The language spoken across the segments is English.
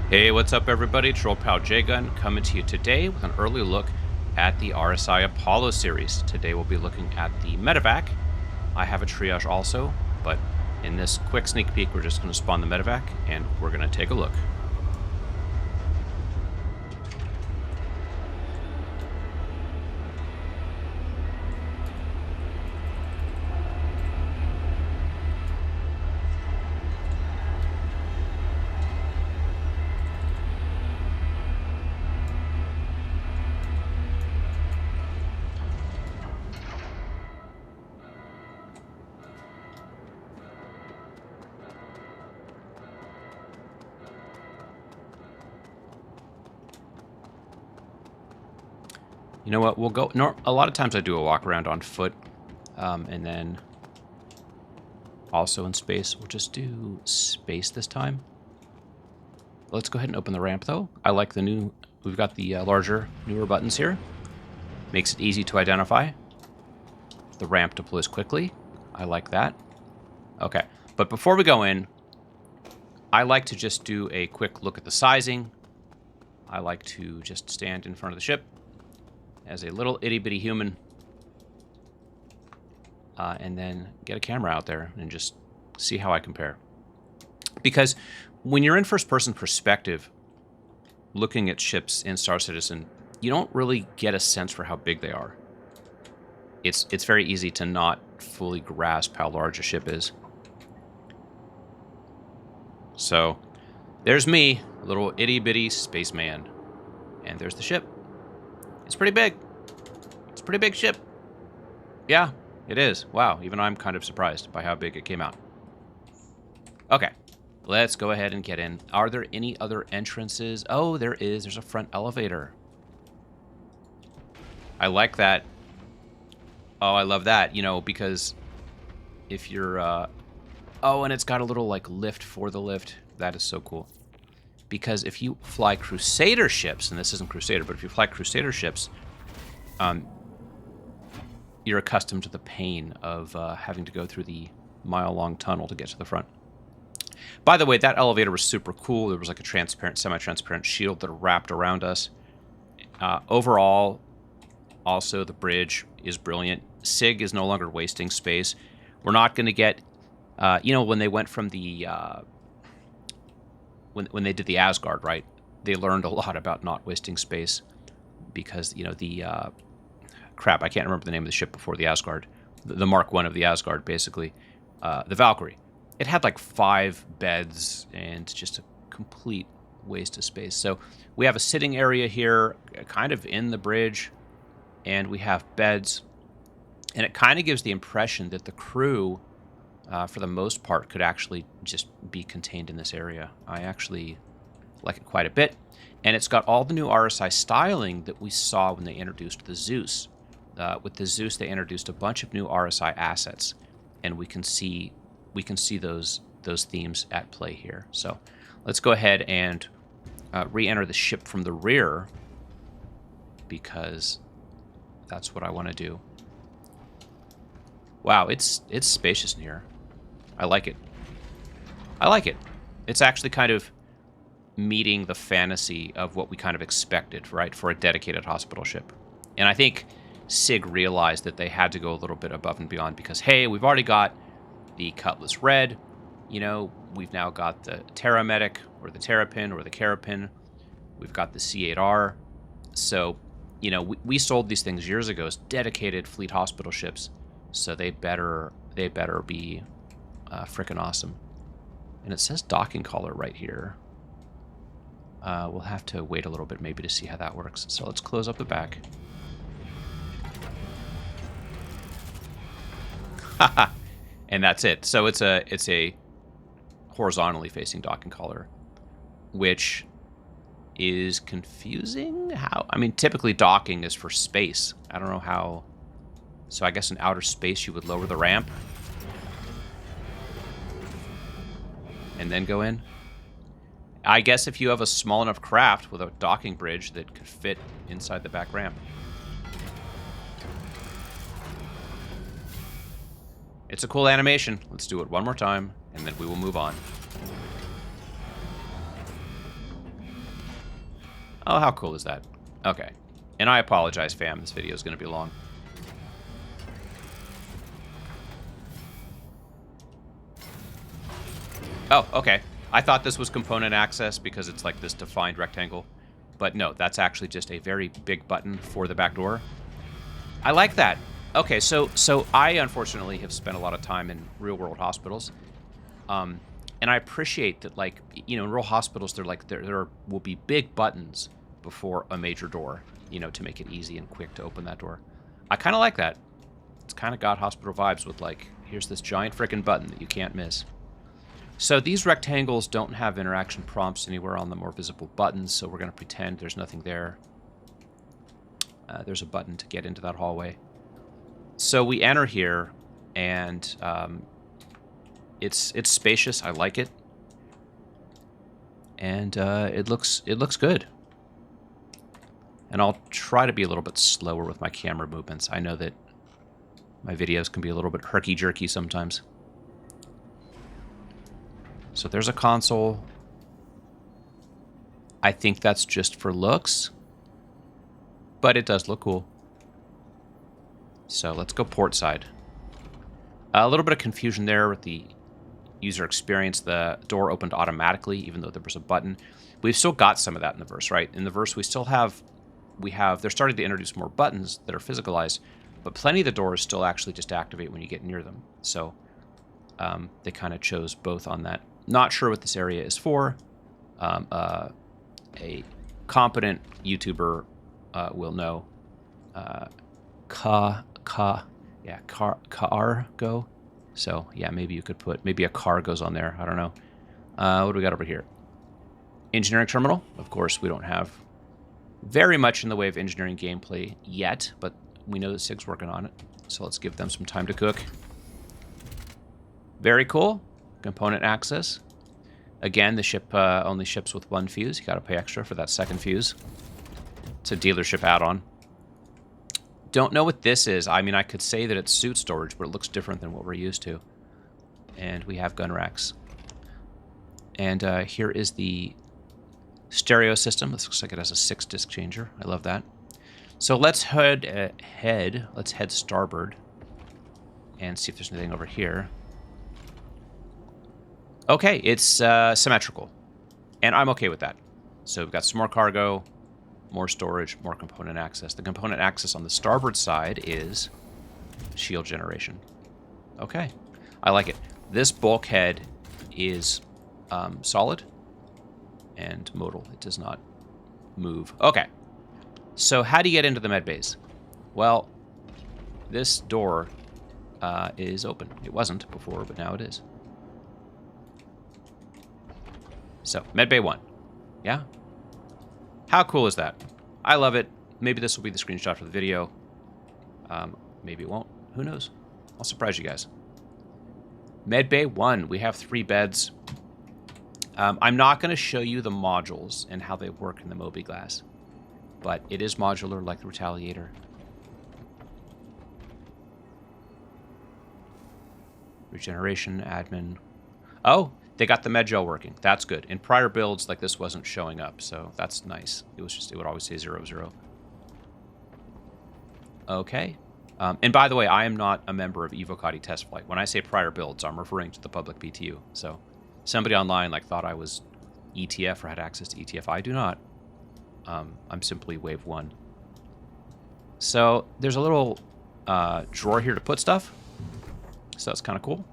Hey, what's up everybody? Troll Pal J-Gun coming to you today with an early look at the RSI Apollo series. Today we'll be looking at the Medivac. I have a triage also, but in this quick sneak peek we're just going to spawn the Medivac and we're going to take a look. You know what, we'll go, a lot of times I do a walk around on foot, and then also in space. We'll just do space this time. Let's go ahead and open the ramp though. I like the new, we've got the larger, newer buttons here. Makes it easy to identify. The ramp deploys quickly. I like that. Okay, but before we go in, I like to just do a quick look at the sizing. I like to just stand in front of the ship as a little itty-bitty human, and then get a camera out there and just see how I compare. Because when you're in first-person perspective, looking at ships in Star Citizen, you don't really get a sense for how big they are. It's very easy to not fully grasp how large a ship is. So, there's me, a little itty-bitty spaceman. And there's the ship. It's pretty big. It's a pretty big ship. Yeah, it is. Wow, even I'm kind of surprised by how big it came out. Okay, let's go ahead and get in. Are there any other entrances? Oh, there is. There's a front elevator. I like that. Oh, I love that, you know, because if you're... Oh, and it's got a little, like, lift for the lift. That is so cool. Because if you fly Crusader ships, and this isn't Crusader, but if you fly Crusader ships, you're accustomed to the pain of having to go through the mile-long tunnel to get to the front. By the way, that elevator was super cool. There was like a transparent, semi-transparent shield that wrapped around us. Overall, also, the bridge is brilliant. SIG is no longer wasting space. We're not going to get, you know, when they went from the... When they did the Asgard, right? They learned a lot about not wasting space because, you know, the... crap, I can't remember the name of the ship before the Asgard. The Mark I of the Asgard, basically. The Valkyrie. It had like 5 beds and just a complete waste of space. So we have a sitting area here, kind of in the bridge, and we have beds. And it kind of gives the impression that the crew... for the most part, could actually just be contained in this area. I actually like it quite a bit. And it's got all the new RSI styling that we saw when they introduced the Zeus. With the Zeus, they introduced a bunch of new RSI assets, and we can see those themes at play here. So let's go ahead and re-enter the ship from the rear, because that's what I want to do. Wow, it's spacious in here. I like it. I like it. It's actually kind of meeting the fantasy of what we kind of expected, right, for a dedicated hospital ship. And I think SIG realized that they had to go a little bit above and beyond because, hey, we've already got the Cutlass Red. You know, we've now got the Terramedic, or the Terrapin, or the Carapin. We've got the C8R. So, you know, we sold these things years ago as dedicated fleet hospital ships. So they better be frickin' awesome. And it says docking collar right here. We'll have to wait a little bit maybe to see how that works. So let's close up the back. And that's it. So it's a horizontally facing docking collar, which is confusing. How? I mean, typically docking is for space. I don't know how. So I guess in outer space you would lower the ramp and then go in. I guess if you have a small enough craft with a docking bridge that could fit inside the back ramp. It's a cool animation. Let's do it one more time, and then we will move on. Oh, how cool is that? Okay. And I apologize, fam. This video is going to be long. Oh, okay. I thought this was component access because it's like this defined rectangle. But no, that's actually just a very big button for the back door. I like that. Okay, so I unfortunately have spent a lot of time in real-world hospitals. And I appreciate that, like, you know, in real hospitals, there will be big buttons before a major door, you know, to make it easy and quick to open that door. I kind of like that. It's kind of got hospital vibes with, like, here's this giant frickin' button that you can't miss. So these rectangles don't have interaction prompts anywhere on them or visible buttons, so we're going to pretend there's nothing there. There's a button to get into that hallway. So we enter here, and it's spacious. I like it, and it looks good. And I'll try to be a little bit slower with my camera movements. I know that my videos can be a little bit herky-jerky sometimes. So there's a console. I think that's just for looks, but it does look cool. So let's go port side. A little bit of confusion there with the user experience. The door opened automatically, even though there was a button. We've still got some of that in the verse, right? In the verse, we still have, they're starting to introduce more buttons that are physicalized, but plenty of the doors still actually just activate when you get near them. So they kind of chose both on that. Not sure what this area is for. A competent YouTuber will know. Cargo. So yeah, maybe you could put, maybe a car goes on there. I don't know. What do we got over here? Engineering terminal. Of course, we don't have very much in the way of engineering gameplay yet, but we know that SIG's working on it. So let's give them some time to cook. Very cool. Component access. Again, the ship only ships with one fuse. You got to pay extra for that second fuse. It's a dealership add-on. Don't know what this is. I mean, I could say that it's suit storage, but it looks different than what we're used to. And we have gun racks. And here is the stereo system. This looks like it has a 6-disc changer. I love that. So let's head starboard and see if there's anything over here. Okay, it's symmetrical, and I'm okay with that. So we've got some more cargo, more storage, more component access. The component access on the starboard side is shield generation. Okay, I like it. This bulkhead is solid and modal. It does not move. Okay, so how do you get into the med bays? Well, this door is open. It wasn't before, but now it is. So, Medbay 1. Yeah? How cool is that? I love it. Maybe this will be the screenshot for the video. Maybe it won't. Who knows? I'll surprise you guys. Medbay 1. We have 3 beds. I'm not going to show you the modules and how they work in the Moby Glass. But it is modular like the Retaliator. Regeneration, admin. Oh! They got the med gel working. That's good. In prior builds, like this wasn't showing up, so that's nice. It was just, it would always say 0, 0. Okay. And by the way, I am not a member of Evocati Test Flight. When I say prior builds, I'm referring to the public BTU. So somebody online like thought I was ETF or had access to ETF. I do not. I'm simply Wave 1. So there's a little drawer here to put stuff. So that's kind of cool.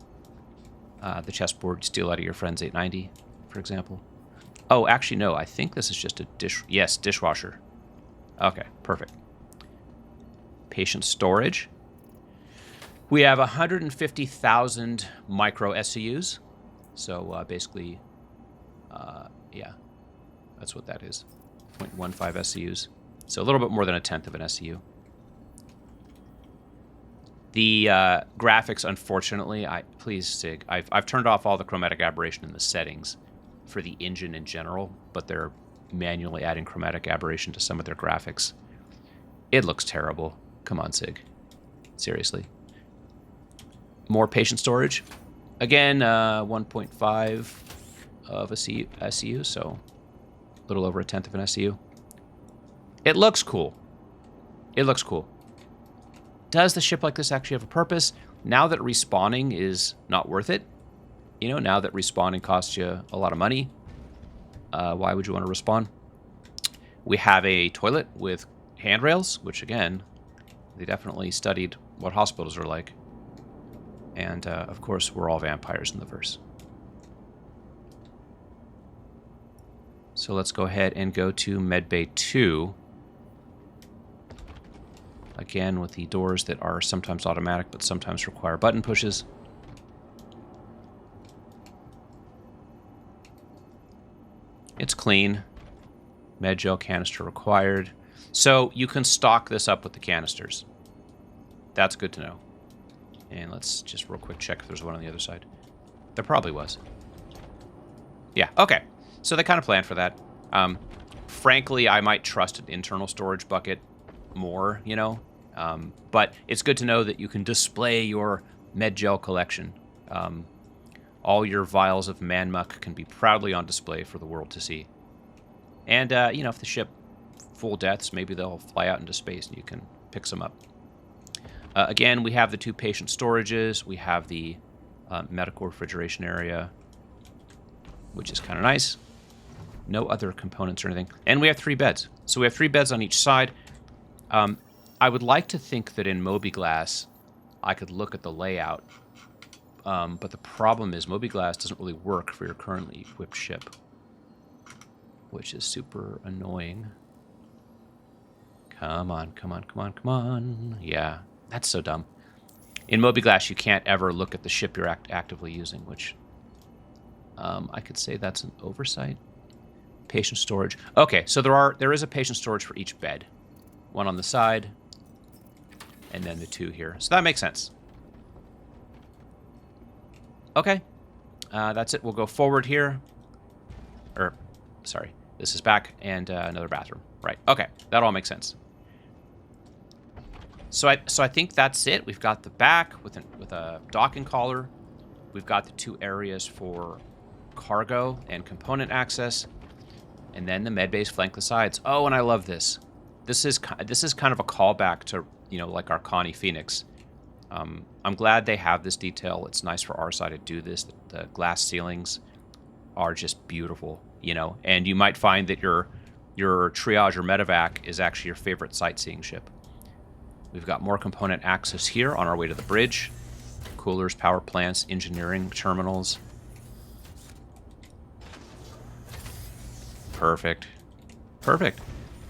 The chessboard you steal out of your friend's 890, for example. Oh, actually, no. I think this is just a dishwasher. Okay, perfect. Patient storage. We have 150,000 micro SCUs. So basically, yeah, that's what that is. 0.15 SCUs. So a little bit more than a tenth of an SCU. The graphics, unfortunately, please, Sig, I've turned off all the chromatic aberration in the settings for the engine in general, but they're manually adding chromatic aberration to some of their graphics. It looks terrible. Come on, Sig. Seriously. More patient storage. Again, 1.5 of a SCU, so a little over a tenth of an SCU. It looks cool. It looks cool. Does the ship like this actually have a purpose? Now that respawning is not worth it, you know, now that respawning costs you a lot of money, why would you want to respawn? We have a toilet with handrails, which again, they definitely studied what hospitals are like. And of course, we're all vampires in the verse. So let's go ahead and go to Medbay 2. Again, with the doors that are sometimes automatic, but sometimes require button pushes. It's clean. Med gel canister required. So you can stock this up with the canisters. That's good to know. And let's just real quick check if there's one on the other side. There probably was. Yeah, okay. So they kind of planned for that. Frankly, I might trust an internal storage bucket more, you know. But it's good to know that you can display your med gel collection. All your vials of man muck can be proudly on display for the world to see. And, you know, if the ship full deaths, maybe they'll fly out into space and you can pick some up. Again, we have the 2 patient storages. We have the medical refrigeration area, which is kind of nice. No other components or anything. And we have 3 beds. So we have 3 beds on each side. I would like to think that in Moby-Glass, I could look at the layout. But the problem is Moby-Glass doesn't really work for your currently equipped ship, which is super annoying. Come on, come on, come on, come on. Yeah, that's so dumb. In Moby-Glass, you can't ever look at the ship you're actively using, which I could say that's an oversight. Patient storage. Okay, so there is a patient storage for each bed. One on the side, and then the 2 here. So that makes sense. Okay, that's it. We'll go forward here. Or, sorry, this is back, and another bathroom. Right, okay, that all makes sense. So I think that's it. We've got the back with a docking collar. We've got the 2 areas for cargo and component access, and then the med bays flank the sides. Oh, and I love this. This is kind of a callback to, you know, like our Connie Phoenix. I'm glad they have this detail. It's nice for our side to do this. The glass ceilings are just beautiful, you know. And you might find that your triage or medevac is actually your favorite sightseeing ship. We've got more component access here on our way to the bridge. Coolers, power plants, engineering terminals. Perfect. Perfect.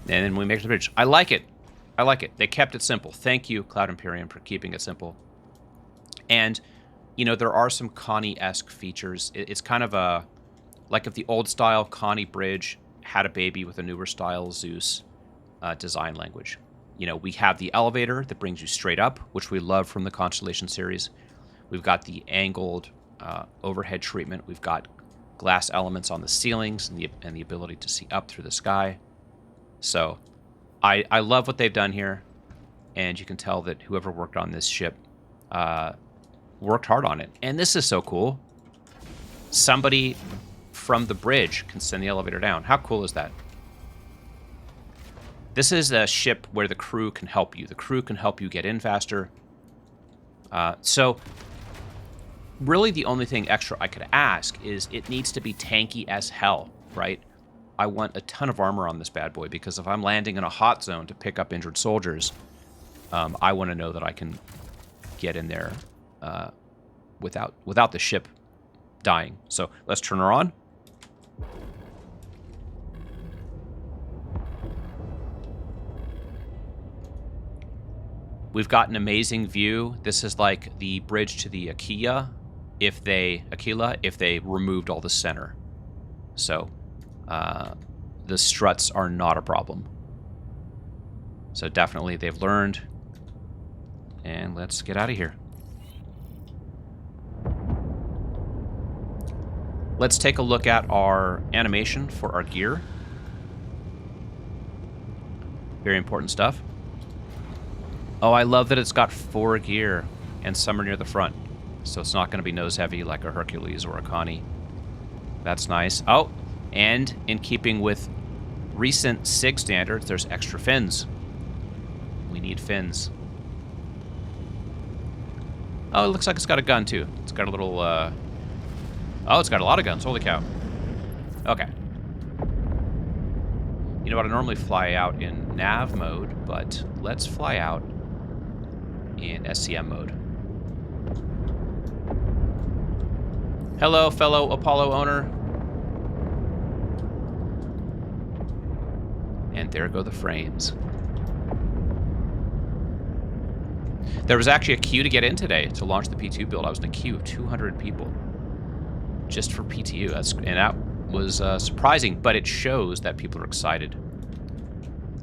And then we make the bridge. I like it. I like it. They kept it simple. Thank you, Cloud Imperium, for keeping it simple. And, you know, there are some Connie-esque features. It's kind of a... like if the old-style Connie bridge had a baby with a newer style Zeus design language. You know, we have the elevator that brings you straight up, which we love from the Constellation series. We've got the angled overhead treatment. We've got glass elements on the ceilings and the ability to see up through the sky. So I love what they've done here, and you can tell that whoever worked on this ship worked hard on it. And this is so cool. Somebody from the bridge can send the elevator down. How cool is that? This is a ship where the crew can help you. The crew can help you get in faster. So really the only thing extra I could ask is it needs to be tanky as hell, right? I want a ton of armor on this bad boy, because if I'm landing in a hot zone to pick up injured soldiers, I want to know that I can get in there without the ship dying. So let's turn her on. We've got an amazing view. This is like the bridge to the Aquila if they removed all the center. So the struts are not a problem. So definitely they've learned. And let's get out of here. Let's take a look at our animation for our gear. Very important stuff. Oh, I love that it's got 4 gear and some are near the front. So it's not going to be nose heavy like a Hercules or a Connie. That's nice. Oh, and in keeping with recent SIG standards, there's extra fins. We need fins. Oh, it looks like it's got a gun, too. It's got a little, Oh, it's got a lot of guns. Holy cow. Okay. You know what? I normally fly out in nav mode, but let's fly out in SCM mode. Hello, fellow Apollo owner. And there go the frames. There was actually a queue to get in today to launch the P2 build. I was in a queue of 200 people just for PTU. And that was surprising, but it shows that people are excited.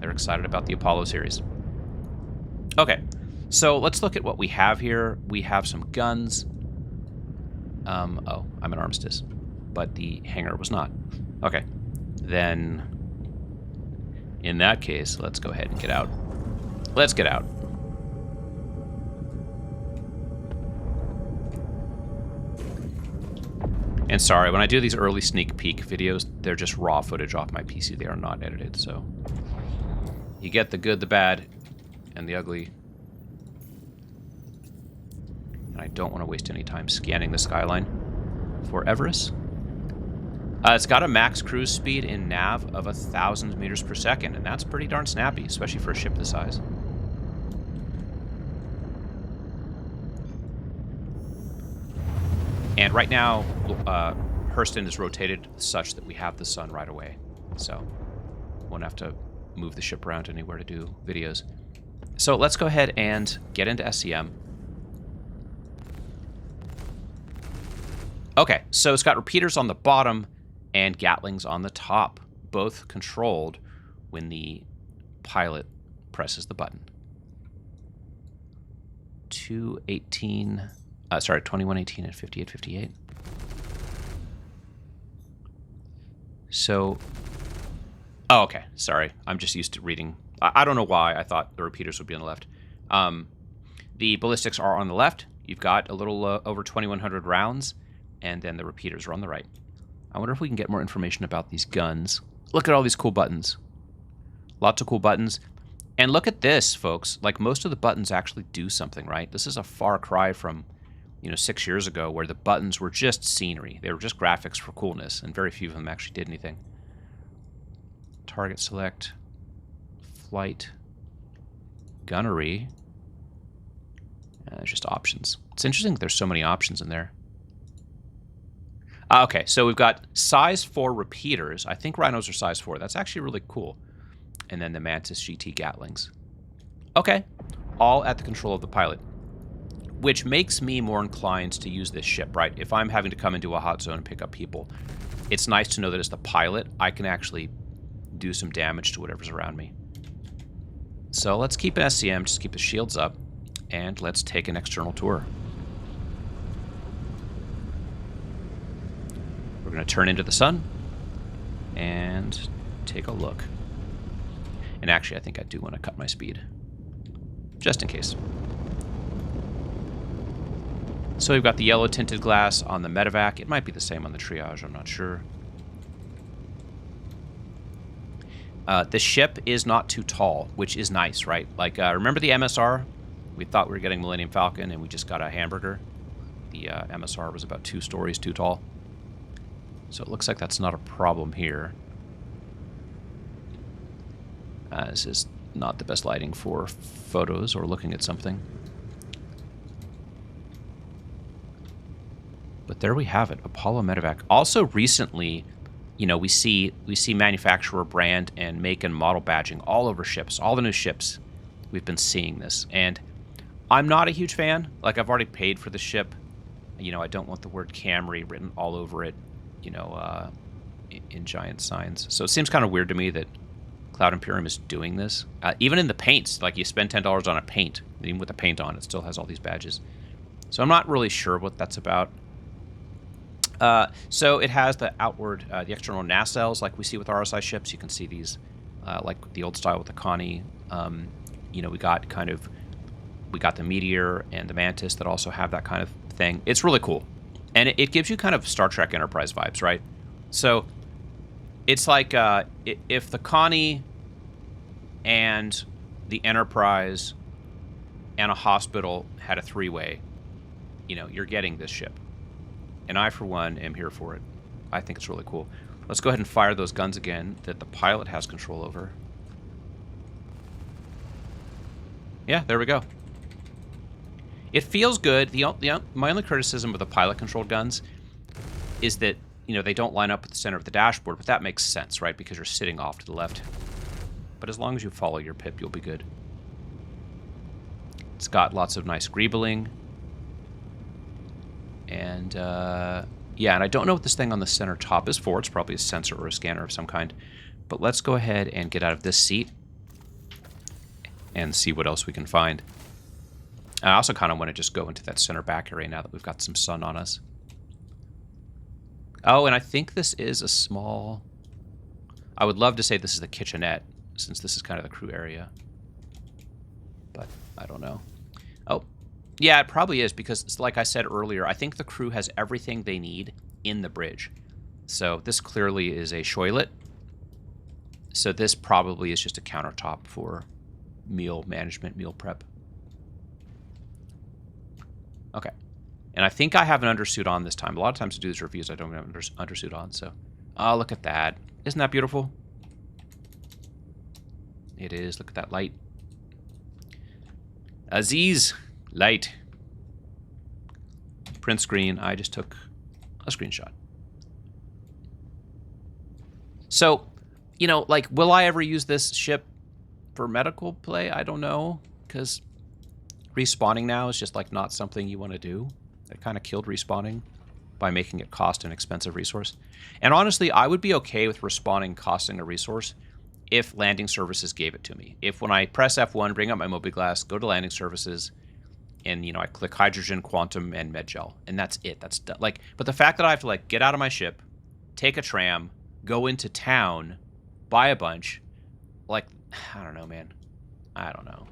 They're excited about the Apollo series. Okay, so let's look at what we have here. We have some guns. Oh, I'm an armistice, but the hangar was not. Okay, then in that case, let's go ahead and get out. Let's get out. And sorry, when I do these early sneak peek videos, they're just raw footage off my PC. They are not edited, so you get the good, the bad, and the ugly. And I don't want to waste any time scanning the skyline for Everest. It's got a max cruise speed in nav of 1,000 meters per second, and that's pretty darn snappy, especially for a ship this size. And right now, Hurston is rotated such that we have the sun right away. So, won't have to move the ship around anywhere to do videos. So let's go ahead and get into SCM. Okay, so it's got repeaters on the bottom and Gatlings on the top, both controlled when the pilot presses the button. 2118 and 5858. So, oh, okay, sorry. I'm just used to reading. I don't know why I thought the repeaters would be on the left. The ballistics are on the left. You've got a little over 2,100 rounds, and then the repeaters are on the right. I wonder if we can get more information about these guns. Look at all these cool buttons. Lots of cool buttons. And look at this, folks. Like, most of the buttons actually do something, right? This is a far cry from, 6 years ago where the buttons were just scenery. They were just graphics for coolness, and very few of them actually did anything. Target select, flight, gunnery. There's just options. It's interesting that there's so many options in there. Okay, so we've got size 4 repeaters. I think Rhinos are size 4. That's actually really cool. And then the Mantis GT Gatlings. Okay, all at the control of the pilot, which makes me more inclined to use this ship, right? If I'm having to come into a hot zone and pick up people, it's nice to know that as the pilot, I can actually do some damage to whatever's around me. So let's keep an SCM, just keep the shields up, and let's take an external tour. We're going to turn into the sun and take a look. And actually, I think I do want to cut my speed, just in case. So we've got the yellow tinted glass on the Medivac. It might be the same on the Triage, I'm not sure. The ship is not too tall, which is nice, right? Like, remember the MSR? We thought we were getting Millennium Falcon, and we just got a hamburger. The MSR was about 2 stories too tall. So it looks like that's not a problem here. This is not the best lighting for photos or looking at something. But there we have it, Apollo Medivac. Also recently, we see manufacturer, brand, and make and model badging all over ships. All the new ships, we've been seeing this. And I'm not a huge fan. Like, I've already paid for the ship. I don't want the word Camry written all over it, in giant signs. So it seems kind of weird to me that Cloud Imperium is doing this. Even in the paints, like, you spend $10 on a paint. Even with the paint on, it still has all these badges. So I'm not really sure what that's about. So it has the outward, the external nacelles like we see with RSI ships. You can see these, like the old style with the Connie. We got the Meteor and the Mantis that also have that kind of thing. It's really cool. And it gives you kind of Star Trek Enterprise vibes, right? So It's like if the Connie and the Enterprise and a hospital had a three-way, you know, you're getting this ship. And I, for one, am here for it. I think it's really cool. Let's go ahead and fire those guns again that the pilot has control over. Yeah, there we go. It feels good. My only criticism of the pilot-controlled guns is that, you know, they don't line up at the center of the dashboard, but that makes sense, right? Because you're sitting off to the left. But as long as you follow your pip, you'll be good. It's got lots of nice greebling. And, yeah, and I don't know what this thing on the center top is for. It's probably a sensor or a scanner of some kind. But let's go ahead and get out of this seat and see what else we can find. And I also kind of want to just go into that center back area now that we've got some sun on us. Oh, and I think this is a small... I would love to say this is the kitchenette, since this is kind of the crew area. But I don't know. Oh, yeah, it probably is, because like I said earlier, I think the crew has everything they need in the bridge. So this clearly is a shoilet. So this probably is just a countertop for meal management, meal prep. Okay. And I think I have an undersuit on this time. A lot of times to do these reviews, I don't have an undersuit on, so... Oh, look at that. Isn't that beautiful? It is. Look at that light. Aziz. Light. Print screen. I just took a screenshot. So, you know, like, will I ever use this ship for medical play? I don't know, because respawning now is just, like, not something you want to do. It kind of killed respawning by making it cost an expensive resource. And honestly, I would be okay with respawning costing a resource if landing services gave it to me. If when I press F1, bring up my mobiGlas, go to landing services, and, you know, I click hydrogen, quantum, and medgel, and that's it. That's like, but the fact that I have to, like, get out of my ship, take a tram, go into town, buy a bunch, like, I don't know, man. I don't know.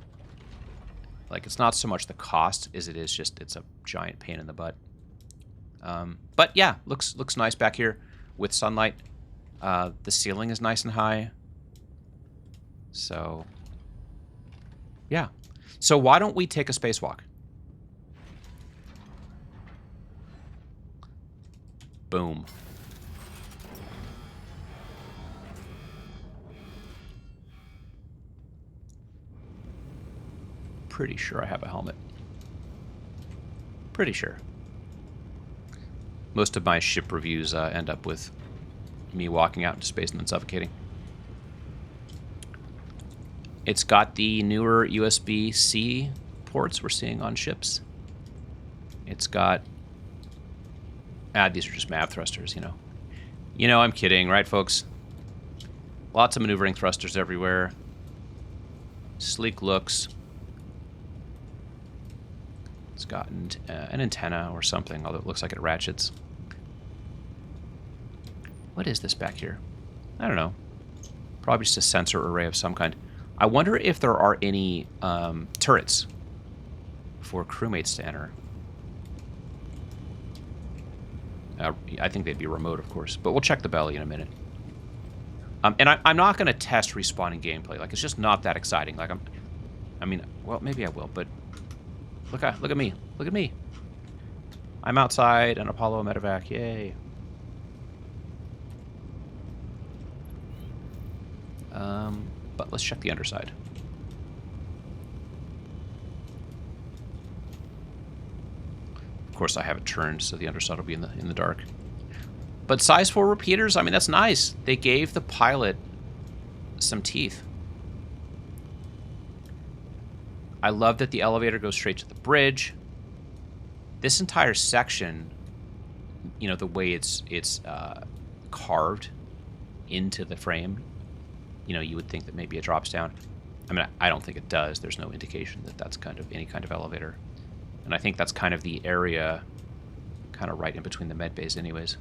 Like, it's not so much the cost as it is just it's a giant pain in the butt. But yeah, looks nice back here with sunlight. The ceiling is nice and high. So, yeah. So why don't we take a spacewalk? Boom. Pretty sure I have a helmet. Pretty sure. Most of my ship reviews end up with me walking out into space and then suffocating. It's got the newer USB-C ports we're seeing on ships. It's got... these are just MAV thrusters, you know. You know, I'm kidding, right, folks? Lots of maneuvering thrusters everywhere. Sleek looks. It's got an antenna or something, although it looks like it ratchets. What is this back here? I don't know. Probably just a sensor array of some kind. I wonder if there are any turrets for crewmates to enter. I think they'd be remote, of course, but we'll check the belly in a minute. And I'm not going to test respawning gameplay. Like, it's just not that exciting. Like, I mean, well, maybe I will, but look at me. Look at me. I'm outside an Apollo Medivac. Yay. But let's check the underside. Of course, I have it turned, so the underside will be in the dark. But size 4 repeaters, I mean, that's nice. They gave the pilot some teeth. I love that the elevator goes straight to the bridge. This entire section, you know, the way it's carved into the frame, you know, you would think that maybe it drops down. I mean, I don't think it does. There's no indication that that's kind of any kind of elevator. And I think that's kind of the area kind of right in between the med bays anyways.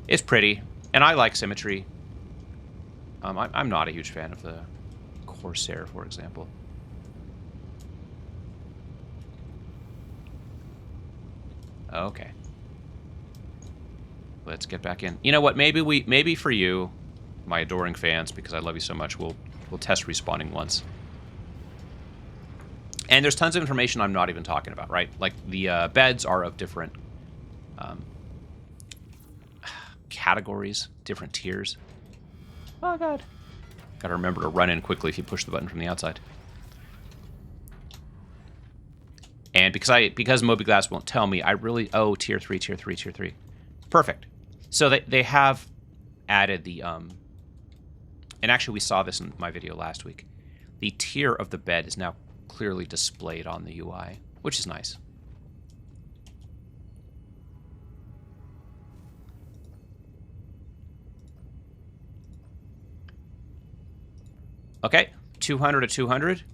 It's pretty, and I like symmetry. I'm not a huge fan of the Corsair, for example. Okay. Let's get back in. You know what? Maybe for you, my adoring fans, because I love you so much, we'll test respawning once. And there's tons of information I'm not even talking about, right? Like the beds are of different categories, different tiers. Oh god. Gotta remember to run in quickly if you push the button from the outside. And because Moby-Glass won't tell me, I really... Oh, tier 3, tier 3, tier 3. Perfect. So they have added the... And actually, we saw this in my video last week. The tier of the bed is now clearly displayed on the UI, which is nice. Okay, 200 to 200.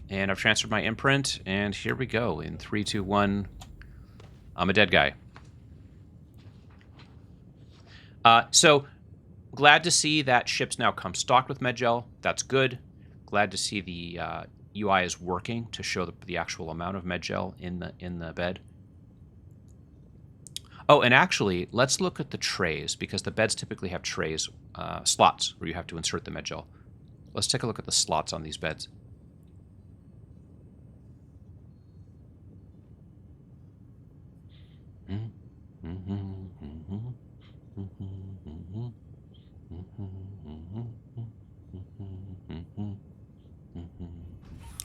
And I've transferred my imprint, and here we go. In 3, 2, 1, I'm a dead guy. So, glad to see that ships now come stocked with Medgel. That's good. Glad to see the UI is working to show the actual amount of Medgel in the bed. Oh, and actually, let's look at the trays, because the beds typically have trays, slots, where you have to insert the Medgel. Let's take a look at the slots on these beds.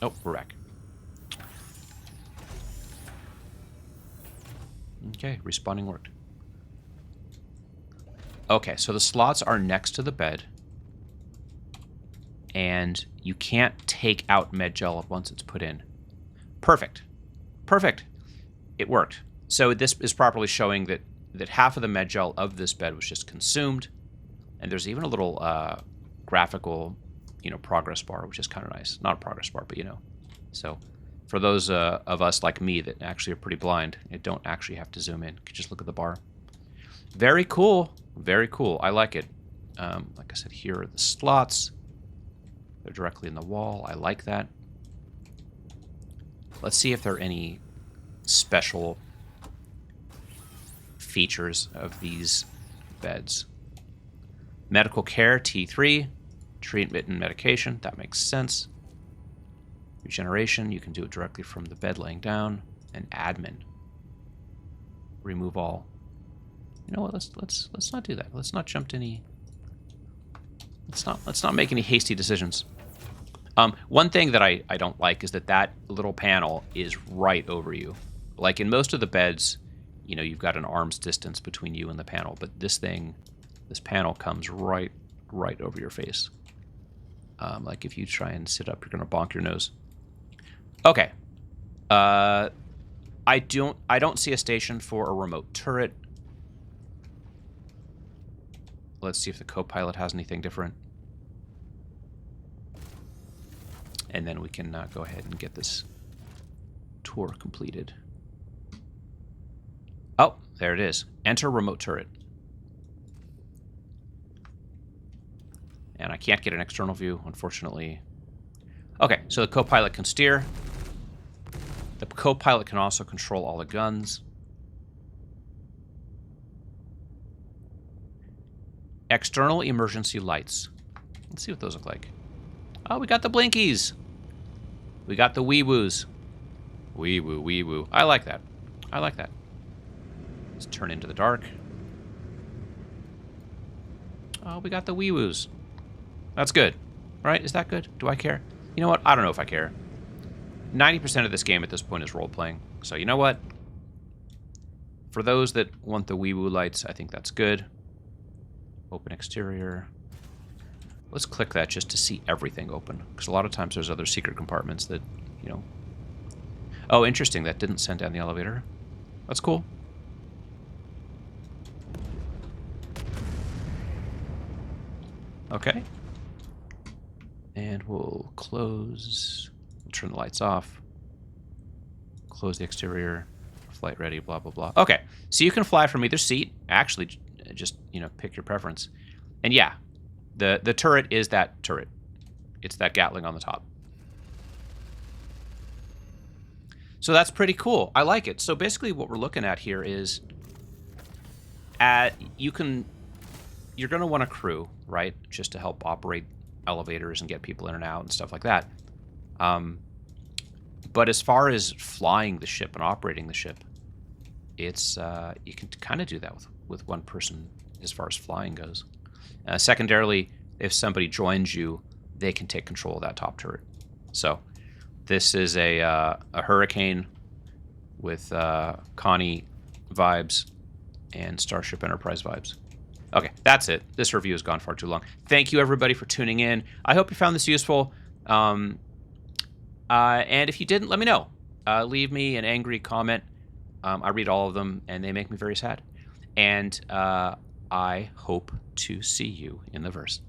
Oh, we're back. Okay, respawning worked. Okay, so the slots are next to the bed. And you can't take out Medgel once it's put in. Perfect. Perfect. It worked. So this is properly showing that half of the Medgel of this bed was just consumed. And there's even a little graphical, progress bar, which is kind of nice. Not a progress bar, but So for those of us like me that actually are pretty blind, and don't actually have to zoom in. You can just look at the bar. Very cool. Very cool. I like it. Like I said, here are the slots. They're directly in the wall. I like that. Let's see if there are any special features of these beds. Medical care, T3. Treatment and medication. That makes sense. Regeneration, you can do it directly from the bed laying down. And admin. Remove all. You know what? Let's not do that. Let's not jump to any. Let's not make any hasty decisions. One thing that I don't like is that little panel is right over you. Like in most of the beds, you've got an arm's distance between you and the panel, but this panel comes right over your face. Like if you try and sit up, you're gonna bonk your nose. Okay. I don't see a station for a remote turret. Let's see if the co-pilot has anything different. And then we can go ahead and get this tour completed. Oh, there it is. Enter remote turret. And I can't get an external view, unfortunately. Okay, so the co-pilot can steer. The co-pilot can also control all the guns. External emergency lights. Let's see what those look like. Oh, we got the blinkies. We got the wee-woos. Wee-woo, wee-woo. I like that. I like that. Let's turn into the dark. Oh, we got the wee-woos. That's good. Right? Is that good? Do I care? You know what? I don't know if I care. 90% of this game at this point is role-playing. So you know what? For those that want the wee-woo lights, I think that's good. Open exterior. Let's click that just to see everything open. Because a lot of times there's other secret compartments that, Oh, interesting. That didn't send down the elevator. That's cool. Okay. And we'll close. We'll turn the lights off. Close the exterior. Flight ready, blah, blah, blah. Okay. So you can fly from either seat. Actually, just, pick your preference. And yeah, the turret is that turret. It's that Gatling on the top. So that's pretty cool. I like it. So basically what we're looking at here is you can, you're going to want a crew, right? Just to help operate elevators and get people in and out and stuff like that. But as far as flying the ship and operating the ship, it's you can kind of do that with one person as far as flying goes. Secondarily, if somebody joins you, they can take control of that top turret. So this is a Hurricane with Connie vibes and Starship Enterprise vibes. Okay, that's it. This review has gone far too long. Thank you, everybody, for tuning in. I hope you found this useful. And if you didn't, let me know. Leave me an angry comment. I read all of them, and they make me very sad. And I hope to see you in the verse.